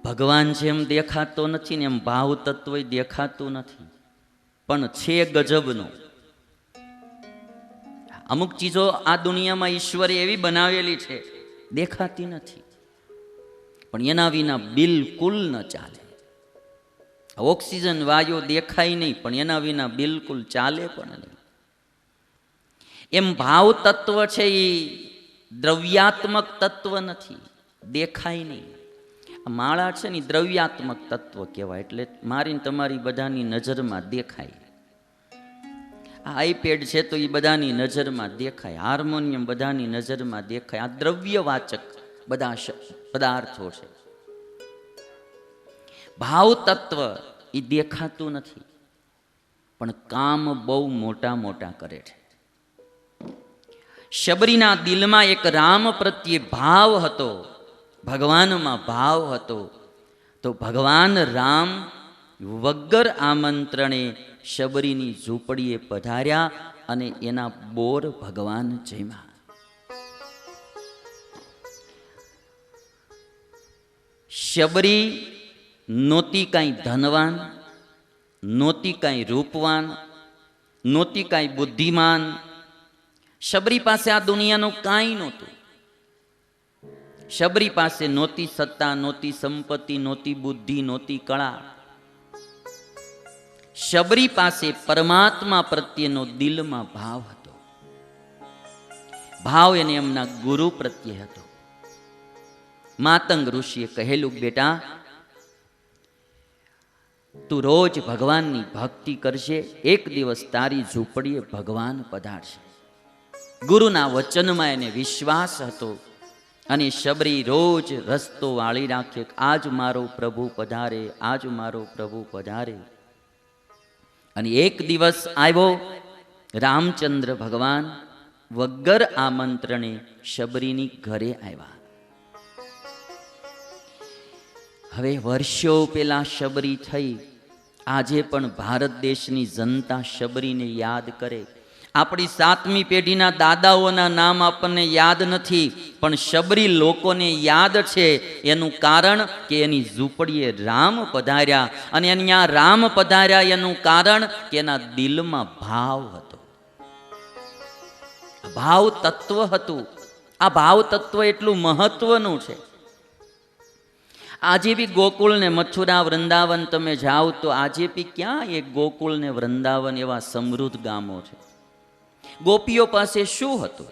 ભગવાન જેમ દેખાતો નથી ને એમ ભાવ તત્વ દેખાતું નથી, પણ છે ગજબનું. અમુક ચીજો આ દુનિયામાં ઈશ્વરે એવી બનાવેલી છે દેખાતી નથી, પણ એના વિના બિલકુલ ન ચાલે. ઓક્સિજન વાયુ દેખાય નહીં, પણ એના વિના બિલકુલ ચાલે પણ નહીં. એમ ભાવ તત્વ છે એ દ્રવ્યાત્મક તત્વ નથી, દેખાય નહીં. આ માળા છે ને દ્રવ્યાત્મક તત્વ કહેવાય, એટલે મારી તમારી બધાની નજરમાં દેખાય. આ આઈપેડ છે તો એ બધાની નજરમાં દેખાય, હાર્મોનિયમ બધાની નજરમાં દેખાય. આ દ્રવ્યવાચક બધા પદાર્થો છે. ભાવ તત્વ એ દેખાતું નથી, પણ કામ બહુ મોટા મોટા કરે છે. શબરીના દિલમાં એક રામ પ્રત્યે ભાવ હતો, ભગવાનમાં ભાવ હતો, તો ભગવાન રામ વગર આમંત્રણે શબરીની ઝૂંપડીએ પધાર્યા અને એના બોર ભગવાન જમ્યા. શબરી નહોતી કાંઈ ધનવાન, નહોતી કાંઈ રૂપવાન, નહોતી કાંઈ બુદ્ધિમાન. શબરી પાસે આ દુનિયાનું કાંઈ નહોતું. શબરી પાસે નહોતી સત્તા, નહોતી સંપત્તિ, નહોતી બુદ્ધિ, નહોતી કળા. શબરી પાસે પરમાત્મા પ્રત્યેનો દિલમાં ભાવ હતો. ભાવ એને એમના ગુરુ પ્રત્યે હતો. માતંગ ઋષિએ કહેલું, બેટા તું રોજ ભગવાનની ભક્તિ કરશે, એક દિવસ તારી ઝૂંપડીએ ભગવાન પધારશે. ગુરુના વચનમાં એને વિશ્વાસ હતો, અને શબરી રોજ રસ્તો વાળી રાખે, આજ મારો પ્રભુ પધારે, આજ મારો પ્રભુ પધારે. અને એક દિવસ આવ્યો, રામચંદ્ર ભગવાન વગર આમંત્રણે શબરીની ઘરે આવ્યા. હવે વર્ષો પેલા શબરી થઈ, આજે પણ ભારત દેશની જનતા શબરીને યાદ કરે. આપણી 7મી પેઢીના દાદાઓના નામ આપણને યાદ નથી, પણ શબરી લોકોને યાદ છે. એનું કારણ કે એની ઝૂંપડીએ રામ પધાર્યા, અને અહીંયા રામ પધાર્યા એનું કારણ કે એના દિલમાં ભાવ હતો, ભાવ તત્વ હતું. આ ભાવ તત્વ એટલું મહત્વનું છે. આજે બી ગોકુળ ને મથુરા વૃંદાવન તમે જાઓ તો આજે બી ક્યાં એક ગોકુળ ને વૃંદાવન એવા સમૃદ્ધ ગામો છે. ગોપીઓ પાસે શું હતું?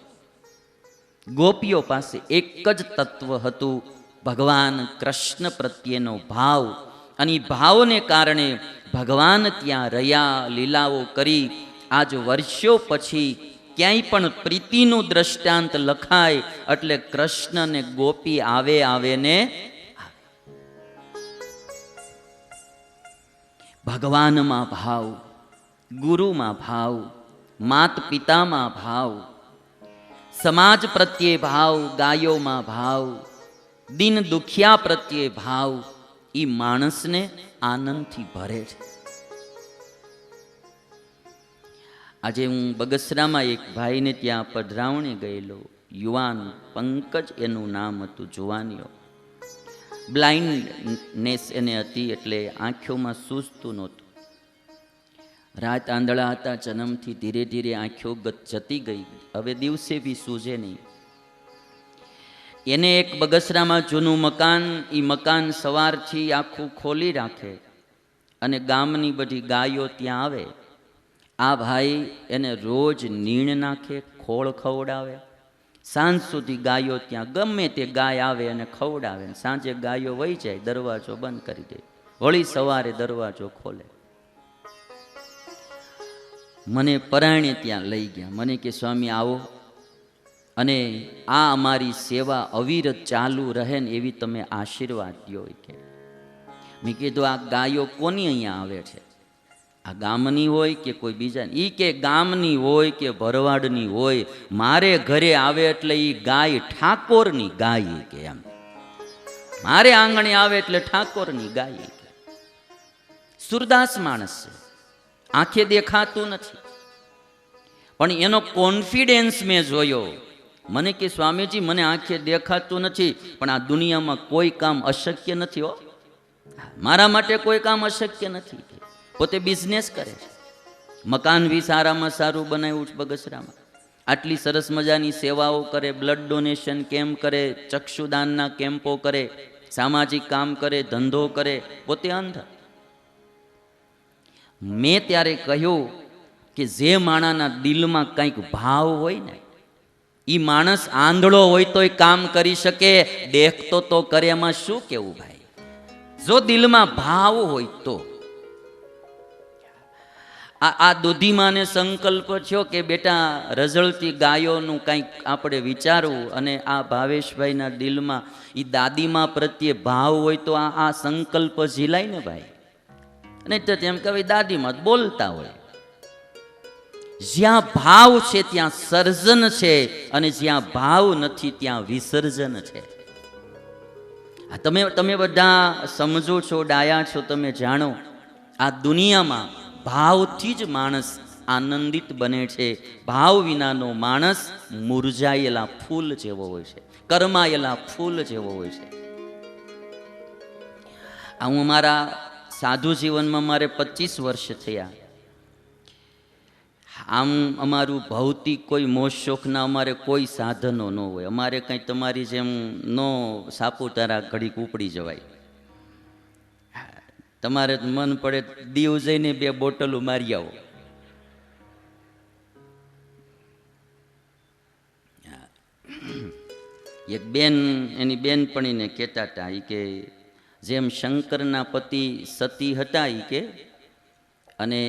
ગોપીઓ પાસે એક જ તત્વ હતું, ભગવાન કૃષ્ણ પ્રત્યેનો ભાવ. અને ભાવને કારણે ભગવાન ત્યાં રહ્યા, લીલાઓ કરી. આજ વર્ષો પછી ક્યાંય પણ પ્રીતિનું દ્રષ્ટાંત લખાય એટલે કૃષ્ણ ને ગોપી આવે ને ભગવાનમાં ભાવ, ગુરુમાં ભાવ, માત પિતામાં ભાવ, સમાજ પ્રત્યે ભાવ, ગાયોમાં ભાવ, દિન દુખિયા પ્રત્યે ભાવ, એ માણસને આનંદથી ભરે છે. આજે હું બગસરામાં એક ભાઈને ત્યાં પધરાવણે ગયેલો, યુવાન પંકજ એનું નામ હતું. જુવાનીઓ, બ્લાઇન્ડનેસ એને હતી, એટલે આંખોમાં સૂઝતું નહોતું. રાત આંધળા હતા જન્મથી, ધીરે ધીરે આંખો જતી ગઈ, હવે દિવસે બી સૂઝે નહીં. એને એક બગસરામાં જૂનું મકાન, એ મકાન સવારથી આખું ખોલી રાખે, અને ગામની બધી ગાયો ત્યાં આવે. આ ભાઈ એને રોજ નીણ નાખે, ખોળ ખવડાવે. સાંજ સુધી ગાયો ત્યાં ગમે તે ગાય આવે અને ખવડાવે. સાંજે ગાયો વહી જાય, દરવાજો બંધ કરી દે, વળી સવારે દરવાજો ખોલે. મને પરાયણે ત્યાં લઈ ગયા. મને કે સ્વામી આવો, અને આ અમારી સેવા અવિરત ચાલુ રહે ને એવી તમે આશીર્વાદ દો. કે મેં કીધું આ ગાયો કોની અહીંયા આવે છે? આ ગામની હોય કે કોઈ બીજા? ઈ કે ગામની હોય કે ભરવાડની હોય, મારે ઘરે આવે એટલે ઈ ગાય ઠાકોરની ગાય. કે એમ મારે આંગણે આવે એટલે ઠાકોરની ગાય. સુરદાસ માણસ છે, આંખે દેખાતું નથી, પણ એનો કોન્ફિડન્સ મેં જોયો. મને કે સ્વામીજી મને આંખે દેખાતું નથી, પણ આ દુનિયામાં કોઈ કામ અશક્ય નથી હો. મારા માટે કોઈ કામ અશક્ય નથી. પોતે બિઝનેસ કરે છે, મકાન બી સારામાં સારું બનાવ્યું છે બગસરામાં, આટલી સરસ મજાની સેવાઓ કરે, બ્લડ ડોનેશન કેમ્પ કરે, ચક્ષુદાનના કેમ્પો કરે, સામાજિક કામ કરે, ધંધો કરે, પોતે અંધ. મેં ત્યારે કહ્યું કે જે માણાના દિલમાં કંઈક ભાવ હોય ને, એ માણસ આંધળો હોય તોય કામ કરી શકે, દેખતો તો કરે, એમાં શું કેવું ભાઈ? જો દિલમાં ભાવ હોય તો. આ દૂધીમાને સંકલ્પ થયો કે બેટા રઝળતી ગાયોનું કંઈક આપણે વિચારવું, અને આ ભાવેશભાઈના દિલમાં એ દાદીમા પ્રત્યે ભાવ હોય તો આ સંકલ્પ ઝીલાય ને ભાઈ. અને તો તેમ કે દાદીમાં બોલતા હોય. જ્યાં ભાવ છે ત્યાં સર્જન છે, અને જ્યાં ભાવ નથી ત્યાં વિસર્જન છે. તમે બધા સમજો છો, ડાયા છો, તમે જાણો આ દુનિયામાં ભાવથી જ માણસ આનંદિત બને છે. ભાવ વિનાનો માણસ મુરઝાયેલા ફૂલ જેવો હોય છે, કરમાયેલા ફૂલ જેવો હોય છે. હું મારા સાધુ જીવનમાં મારે 25 વર્ષ થયા. આમ અમારું ભૌતિક કોઈ મોજ શોખના અમારે કોઈ સાધનો ન હોય. અમારે કંઈ તમારી જેમ નો સાપુતારા ઘડીક ઉપડી જવાય. તમારે મન પડે દીવ જઈને 2 બોટલો મારી આવો. એક બેન એની બેનપણીને કહેતા હતા, એ કે જેમ શંકરના પતિ સતી હતા, એ કે, અને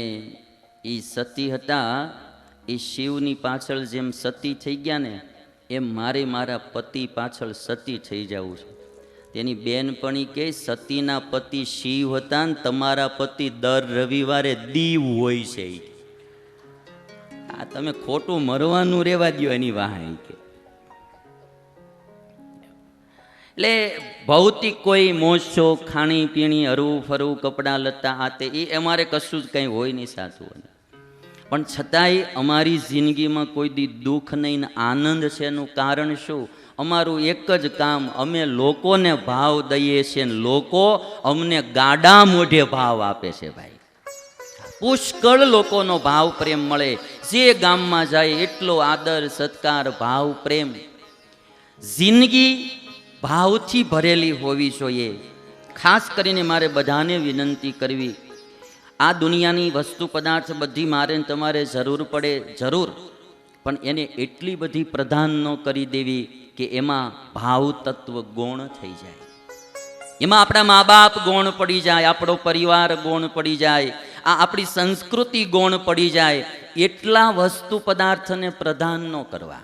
એ સતી હતા, એ શિવની પાછળ જેમ સતી થઈ ગયા ને, એમ મારા પતિ પાછળ સતી થઈ જવું છે. તેની બેનપણી કે સતીના પતિ શિવ હતા ને તમારા પતિ દર રવિવારે દીવ હોય છે. આ તમે ખોટું મરવાનું રેવા દો એની વાહ. કે એટલે ભૌતિક કોઈ મોજ શોખ, ખાણી પીણી, હરવું ફરવું, કપડાં લત્તા, આ તે, એ અમારે કશું જ કંઈ હોય નહીં સાચું. પણ છતાંય અમારી જિંદગીમાં કોઈ દી દુઃખ નહીં ને આનંદ છે. એનું કારણ શું? અમારું એક જ કામ, અમે લોકોને ભાવ દઈએ છીએ, લોકો અમને ગાડા મોઢે ભાવ આપે છે ભાઈ. પુષ્કળ લોકોનો ભાવ પ્રેમ મળે. જે ગામમાં જાય એટલો આદર, સત્કાર, ભાવ, પ્રેમ. જિંદગી ભાવથી ભરેલી હોવી જોઈએ. ખાસ કરીને મારે બધાને વિનંતી કરવી, આ દુનિયાની વસ્તુ પદાર્થ બધી મારે તમારે જરૂર પડે, જરૂર, પણ એને એટલી બધી પ્રધાન ન કરી દેવી કે એમાં ભાવ તત્વ ગૌણ થઈ જાય. એમાં આપણા મા બાપ ગૌણ પડી જાય, આપણો પરિવાર ગૌણ પડી જાય, આ આપણી સંસ્કૃતિ ગૌણ પડી જાય. એટલા વસ્તુ પદાર્થને પ્રધાન ન કરવા.